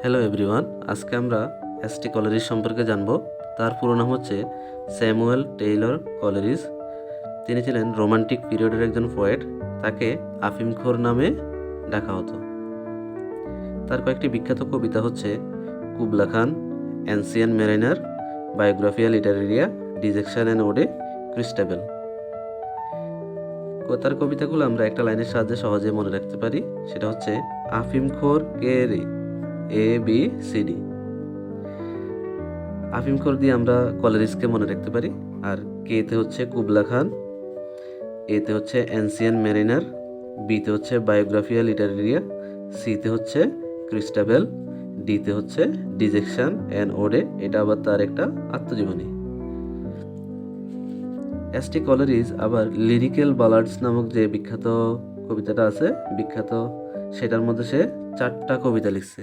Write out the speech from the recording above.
Hello everyone, আজকে আমরা ST কলেরিজ সম্পর্কে জানব। তার পুরো নাম হচ্ছে স্যামুয়েল টেইলর কলেরিজ। তিনি ছিলেন রোমান্টিক পিরিয়ডের একজন পোয়েট। তাকে আফিমখোর নামে ডাকা হতো। তার কয়েকটি বিখ্যাত কবিতা হচ্ছে Kubla Khan, ancient mariner, Biographia Literaria, dejection and ode Christabel. তার কবিতাগুলো আমরা একটা লাইনের সাহায্যে সহজে মনে রাখতে পারি। সেটা হচ্ছে আফিমখোর কে রে, এ বি সি ডি। আফিমখোর দিয়ে আমরা কলেরিজকে মনে রাখতে পারি। আর কেতে হচ্ছে কুবলা খান, এতে হচ্ছে অ্যান্সিয়েন্ট মেরিনার, বিতে হচ্ছে বায়োগ্রাফিয়া লিটারেরিয়া, সিতে হচ্ছে ক্রিস্টাবেল, ডিতে হচ্ছে ডিজেকশন অ্যান্ড ওডে, এটা আবার তার একটা আত্মজীবনী। এসটি কলেরিজ আবার লিরিক্যাল বালার্ডস নামক যে বিখ্যাত কবিতাটা আছে, সেটার মধ্যে সে 4টা কবিতা লিখছে।